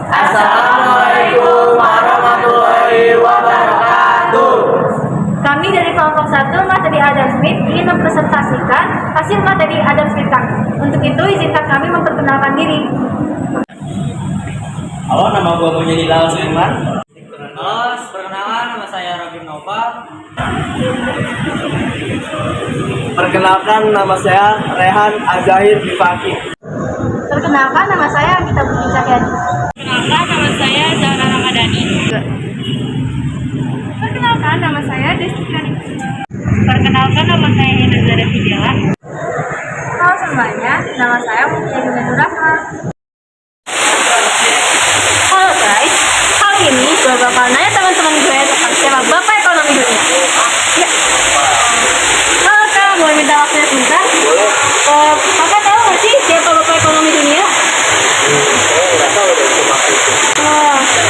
Assalamualaikum warahmatullahi wabarakatuh. Kami dari kelompok 1 materi Adam Smith ingin mempresentasikan hasil materi Adam Smith kami. Untuk itu, izinkan kami memperkenalkan diri. Halo, nama gue Mulyadi Laul Sulaiman. Halo, perkenalan, nama saya Robin Nova. Perkenalkan, nama saya Rehan Azahir Bifaki. Perkenalkan, nama saya Anita Budi Cahyadi. Perkenalkan, nama saya Zahra Ramadhani. Perkenalkan, nama saya Desti Kirani. Perkenalkan, nama saya Hina Zara Fidela. Halo semuanya, nama saya Mulyadi Nur Rahma. Halo guys, kali ini gue bakal nanya teman-teman gue tentang siapa Bapak Ekonomi Dunia. Ya. Halo kak, boleh minta waktunya sebentar? Kakak tahu nggak sih siapa Bapak Ekonomi Dunia?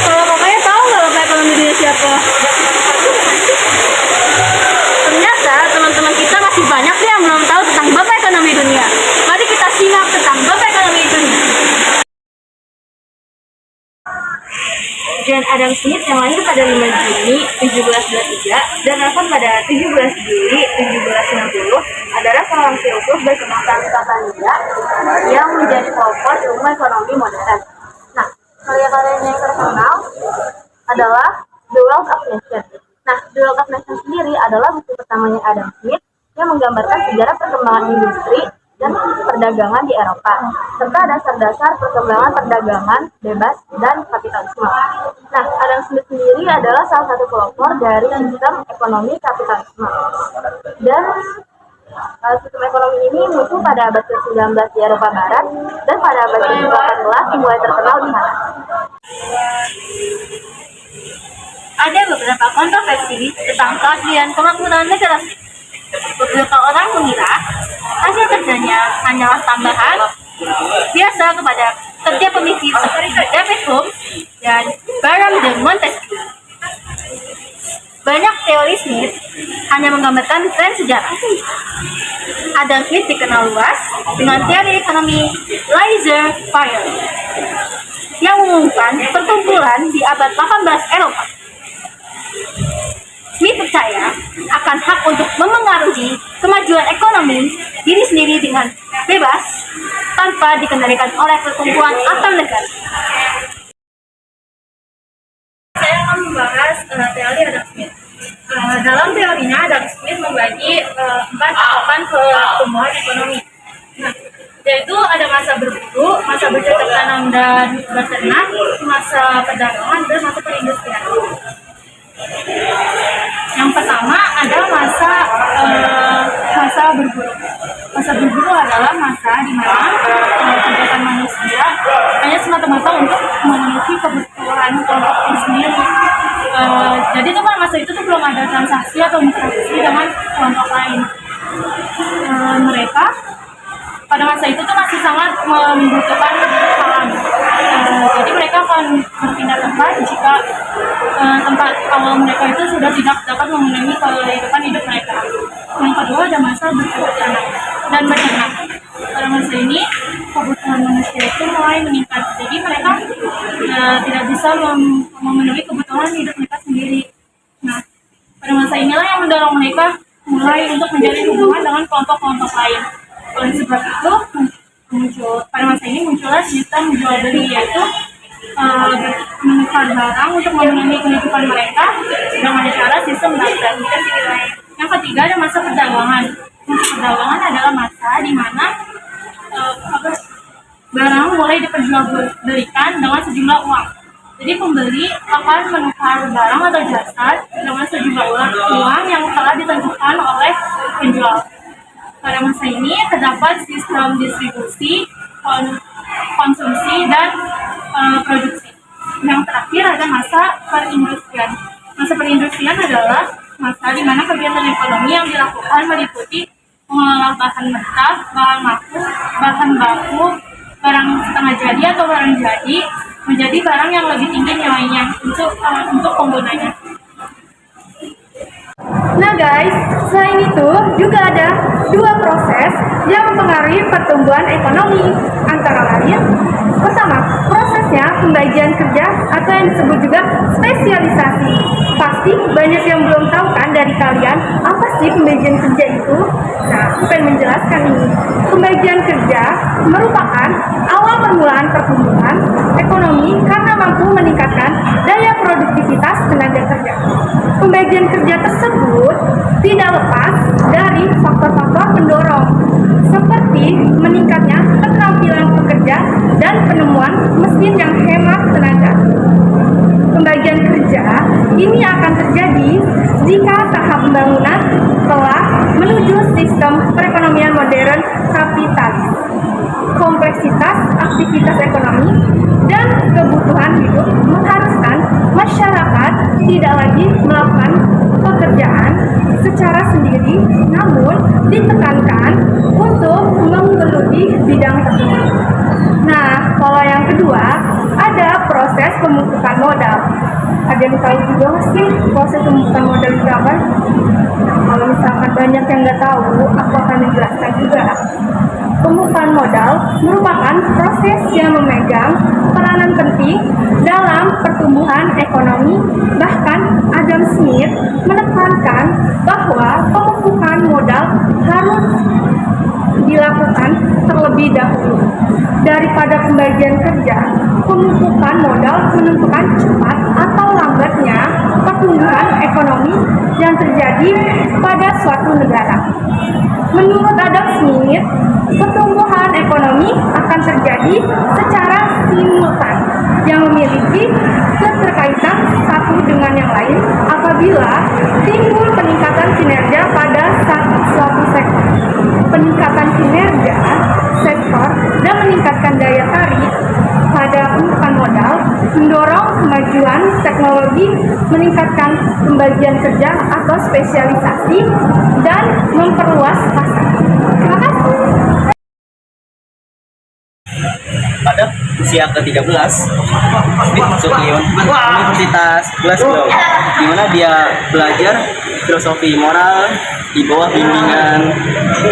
Kalau kakaknya tahu nggak Bapak Ekonomi Dunia siapa? Ternyata teman-teman kita masih banyak sih yang belum tahu tentang Bapak Ekonomi Dunia. Mari kita simak tentang Bapak Ekonomi Dunia. John Adam Smith yang lahir pada 5 Juni 1723 dan wafat pada 17 Juli 1790 adalah seorang filsuf berkebangsaan Skotlandia yang menjadi pelopor ilmu ekonomi modern. Nah, karya-karyanya yang terkenal adalah The Wealth of Nations. Nah, The Wealth of Nations sendiri adalah buku pertamanya Adam Smith yang menggambarkan sejarah perkembangan industri dan perdagangan di Eropa, serta dasar-dasar perkembangan perdagangan bebas dan kapitalisme. Nah, Adam Smith sendiri adalah salah satu pelopor dari sistem ekonomi kapitalisme. Dan sistem ekonomi ini muncul pada abad ke-19 di Eropa Barat, dan pada abad ke-18 mulai terkenal di sana. Ada beberapa kontroversi tentang keaslian pembangunan negara Smith. Beberapa orang mengira hasil kerjanya hanyalah tambahan biasa kepada kerja pemikir seperti David Hume dan Barham de Montesquieu. Banyak teori Smith hanya menggambarkan tren sejarah. Adam Smith dikenal luas dengan teori ekonomi laissez-faire yang mengumumkan pertumbuhan di abad 18 Eropa. Smith percaya akan hak untuk memengaruhi kemajuan ekonomi diri sendiri dengan bebas tanpa dikendalikan oleh perkumpulan atau negara. Saya akan membahas teori Adam Smith. Dalam teorinya, Adam Smith membagi 4 tahapan pertumbuhan ekonomi. Nah, yaitu ada masa berburu, masa bercocok tanam dan beternak, masa perdagangan, dan masa perindustrian. Yang pertama adalah masa berburu. Masa berburu adalah masa di mana kegiatan manusia hanya semata-mata untuk memenuhi kebutuhan kelompoknya sendiri. Jadi itu kan masa itu tuh belum ada transaksi atau interaksi dengan kelompok lain. Mereka pada masa itu tuh masih sangat membutuhkan alam. Jadi mereka akan berpindah tempat jika tempat awal mereka itu sudah tidak dapat memenuhi kehidupan hidup mereka. Yang kedua ada masa bercocok tanam dan beternak. Pada masa ini kebutuhan manusia itu mulai meningkat. Jadi mereka tidak bisa memenuhi kebutuhan hidup mereka sendiri. Nah, pada masa inilah yang mendorong mereka mulai untuk menjalin hubungan dengan kelompok-kelompok lain. Oleh sebab itu, pada masa ini muncullah sistem jual beli, yaitu menukar barang untuk memenuhi kehidupan mereka dengan cara sistem barter. Yang ketiga ada masa perdagangan. Masa perdagangan adalah masa di mana barang mulai diperjualbelikan dengan sejumlah uang. Jadi pembeli akan menukar barang atau jasa dengan sejumlah uang yang telah ditentukan oleh penjual. Pada masa ini terdapat sistem distribusi, konsumsi, dan produksi. Yang terakhir ada masa perindustrian. Masa perindustrian adalah masa di mana kegiatan ekonomi yang dilakukan meliputi mengolah bahan mentah, bahan baku, barang setengah jadi atau barang jadi menjadi barang yang lebih tinggi nilainya untuk penggunanya. Nah guys, selain itu juga ada 2 proses yang mempengaruhi pertumbuhan ekonomi, antara lain pertama, proses adanya pembagian kerja atau yang disebut juga spesialisasi. Pasti banyak yang belum tahu kan dari kalian apa sih pembagian kerja itu? Nah, aku pengen menjelaskan ini. Pembagian kerja merupakan awal permulaan pertumbuhan ekonomi karena mampu meningkatkan daya produktivitas tenaga kerja. Pembagian kerja tersebut tidak lepas dari faktor-faktor pendorong seperti meningkatnya keterampilan pekerja dan penemuan mesin yang hemat tenaga. Pembagian kerja ini akan terjadi jika tahap pembangunan telah menuju sistem perekonomian modern kapitalis. Kompleksitas aktivitas ekonomi dan kebutuhan hidup mengharuskan masyarakat tidak lagi melakukan pekerjaan secara sendiri, namun ditekankan untuk menggeluti bidang tertentu. Nah, kalau yang kedua, ada proses pembentukan modal. Ada yang tahu juga nggak sih proses pembentukan modal itu apa? Kalau misalkan banyak yang nggak tahu, aku akan menjelaskan juga. Pembentukan modal merupakan proses yang memegang peranan penting dalam pertumbuhan ekonomi. Bahkan Adam Smith menekankan bahwa pembentukan modal harus dilakukan terlebih dahulu daripada pembagian kerja. Pembentukan modal menentukan cepat atau lambatnya pertumbuhan ekonomi yang terjadi pada suatu negara. Menurut Adam Smith, pertumbuhan ekonomi akan terjadi secara simultan yang memiliki keterkaitan satu dengan yang lain apabila timbul peningkatan kinerja pada suatu sektor. Peningkatan kinerja sektor dan meningkatkan daya tarik pada pembentukan modal mendorong kemajuan teknologi, meningkatkan pembagian kerja atau spesialisasi, dan memperluas pasar. Terima kasih. Pada usia ke-13, Smith masuk ke Universitas Glasgow, di mana dia belajar filosofi moral di bawah bimbingan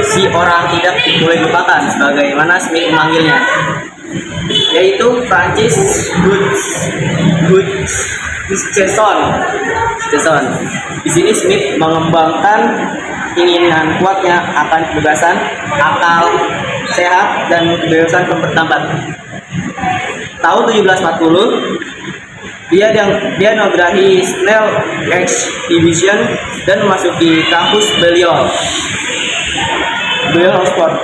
si orang tidak boleh lupakan, sebagaimana Smith memanggilnya, yaitu Francis Hutcheson. Di sini Smith mengembangkan keinginan kuatnya akan kebebasan, akal sehat, dan kebebasan berpendapat. Tahun 1740, dia nodgrahi Snell Exhibition dan memasuki kampus Balliol Oxford.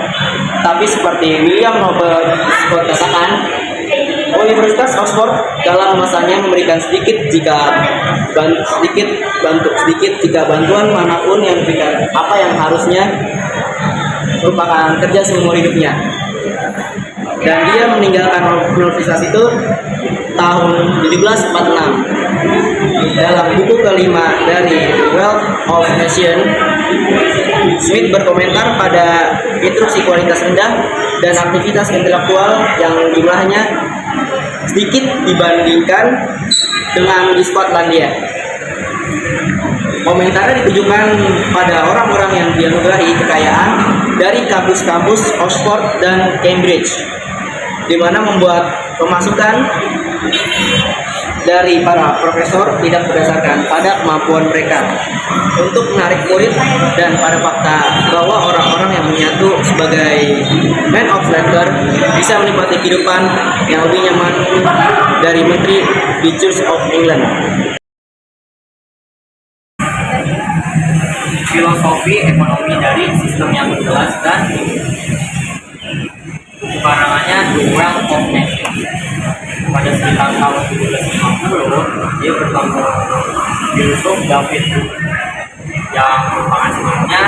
Tapi seperti William Noble Scott katakan, Universitas Oxford dalam masanya memberikan sedikit jika bantuan manapun yang diberikan, apa yang harusnya merupakan kerja seumur hidupnya. Dan dia meninggalkan universitas itu tahun 1746. Dalam buku kelima dari The Wealth of Nations, Smith berkomentar pada instruksi kualitas rendah dan aktivitas intelektual yang jumlahnya sedikit dibandingkan dengan di Skotlandia. Komentarnya ditujukan pada orang-orang yang dianugerahi kekayaan dari kampus-kampus Oxford dan Cambridge, di mana membuat pemasukan dari para profesor tidak berdasarkan pada kemampuan mereka untuk menarik murid, dan pada fakta bahwa orang-orang yang menyatu sebagai man of letter bisa menikmati kehidupan yang lebih nyaman dari menteri di Church of England. Filosofi ekonomi dari sistem yang jelas dan karangannya The Wealth of Nations. Pada sekitar tahun 1750, dia bertemu filosof David Hume yang merupakan sebelumnya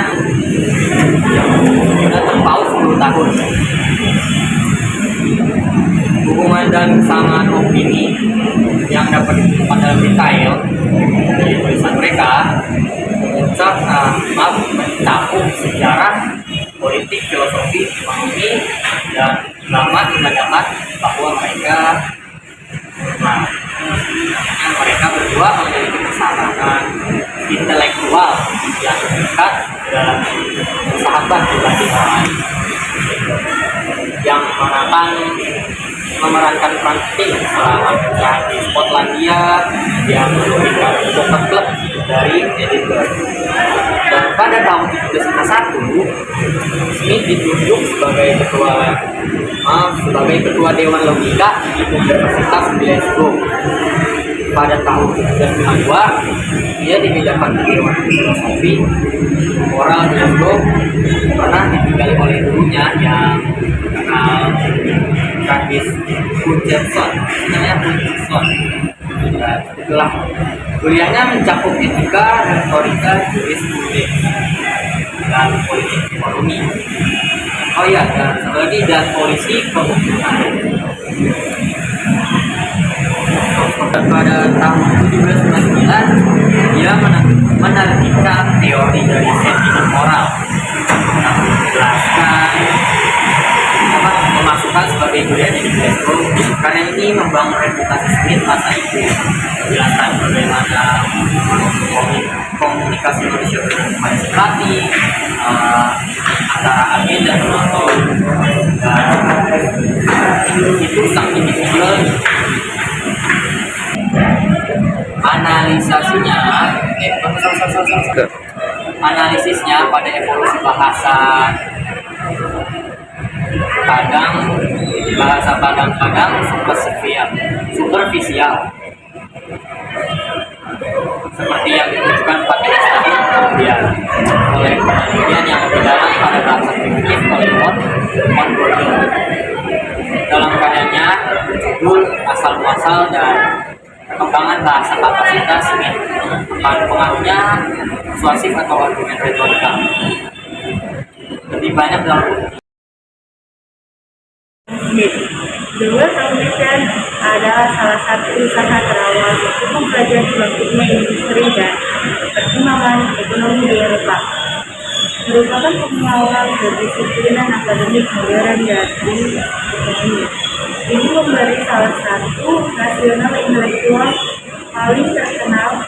yang sudah terpaut 10 tahun. Hubungan dan kesamaan opini yang dapat ditemukan dalam detail di tulisan mereka mencakup sejarah, politik, filosofi, ekonomi, dan ulama mengatakan bahwa mereka berdua memiliki kesamaan intelektual yang dekat dalam sahabat dibanding orang lain, yang mengatakan memerankan peran penting selama bertahan di Skotlandia yang memberikan Poker Club dari Edinburgh. Dan pada tahun 1751, Smith ditunjuk sebagai ketua Dewan Logika di Universitas Glasgow. Pada tahun 1752, dia dipindahkan ke Dewan Filosofi Moral Glasgow pernah ditinggali oleh gurunya yang dikenal Travis Hutchinson. Dan itulah kuliahnya mencakup etika, retorika, jurisprudens, dan politik ekonomi. Oh iya, dan satu lagi dan polisi pembunuhan. Pada tahun 1799 dia menerbitkan teori dari sentimen moral yang menjelaskan memasukkan sebagai budaya di Glasgow. Karena ini membangun reputasi Smith masa itu, menjelaskan bagaimana komunikasi manusia berpartisipasi antara agen dan penonton, dan itu sang individual. Analisisnya pada evolusi bahasa kadang-kadang superficial seperti yang ditunjukkan pada tahun kemudian oleh penelitian yang lebih dalam pada bahasa primitif oleh Montgomery. Dalam karyanya berjudul Asal-muasal dan Perkembangan Bahasa Kapasitas Smith, pengaruhnya persuasif atau argumen retorika. Lebih banyak dalam Smith. The World Foundation adalah salah satu usaha terawal untuk mempelajari bangkitnya industri dan perkembangan ekonomi di Eropa. Merupakan pengawal kedisiplinan akademik modern dan ekonomi. Ini memberi salah satu nasional intelektual paling terkenal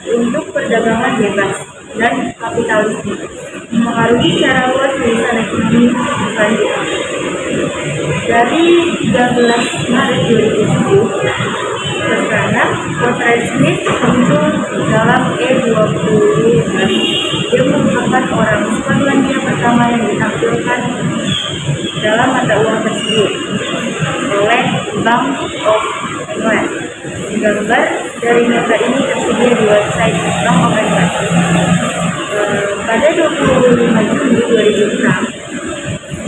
untuk perdagangan bebas dan kapitalisme, mempengaruhi secara luas tulisan ekonomi selanjutnya. Dari 13 Maret 2010 ke sana, potret Smith muncul dalam E20. Dia merupakan orang Skotlandia pertama yang ditampilkan dalam mata uang tersebut oleh Bank of England. Gambar dari nota ini tersedia di website Bank of England. Pada 25 Juli 2006,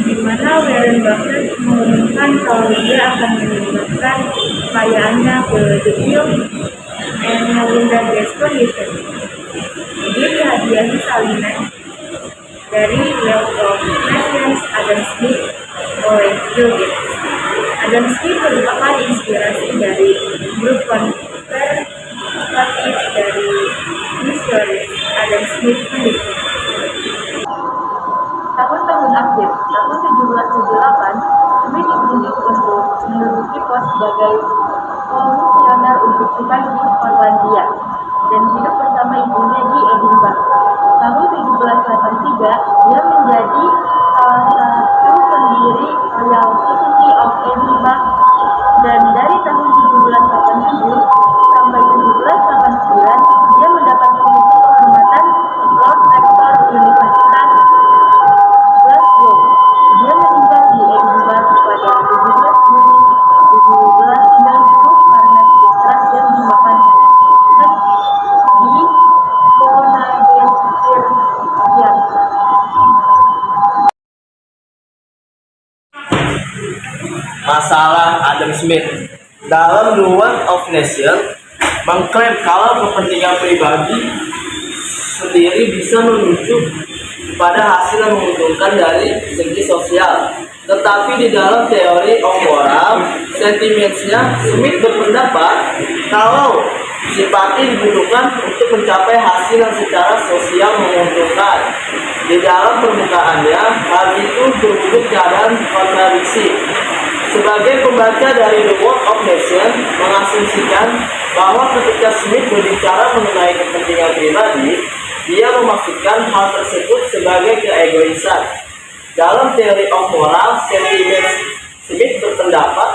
di mana Warren Buffett mengumumkan kalau dia akan menyumbangkan kekayaannya ke The Bill and Melinda Gates Foundation. Dia dihadiahi salinan dari Wealth of Nations Adam Smith oleh Bill Gates. Adam Smith merupakan inspirasi dari grup konservatif dari Missouri, Adam Smith Foundation. Tahun-tahun akhir, tahun 1778, Smith ditunjuk untuk menduduki pos sebagai komisioner untuk cukai di Skotlandia dan hidup bersama ibunya di Edinburgh. Tahun 1783, dia menjadi salah satu pendiri Royal Society of Edinburgh, dan dari tahun 1787 sampai 1789, dia mendapatkan kehormatan Lord Rector Universitas Glasgow. Dia meninggal di Edinburgh pada 17 Juli 1790 karena cedera dan dimakamkan di Bonaventure. Masalah Adam Smith dalam The Wealth of Nations mengklaim kalau kepentingan pribadi sendiri bisa menuju pada hasil yang menguntungkan dari segi sosial. Tetapi di dalam teori of moral sentiments-nya, Smith berpendapat kalau simpati dibutuhkan untuk mencapai hasil yang secara sosial menguntungkan. Di dalam permukaannya, hal itu berwujud keadaan kontradiksi. Sebagai pembaca dari The World of Nations mengasumsikan bahwa ketika Smith berbicara mengenai kepentingan pribadi, dia memaksudkan hal tersebut sebagai keegoisan. Dalam teori of moral sentiments Smith berpendapat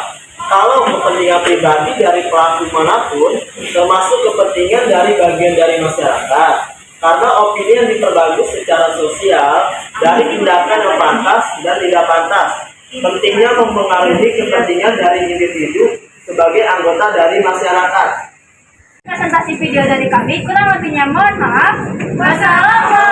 kalau kepentingan pribadi dari pelaku manapun termasuk kepentingan dari bagian dari masyarakat, karena opini yang diperbagus secara sosial dari tindakan yang pantas dan tidak pantas. Pentingnya mempengaruhi kepentingan dari individu sebagai anggota dari masyarakat. Presentasi video dari kami, kurang lebihnya mohon maaf. Wassalamualaikum.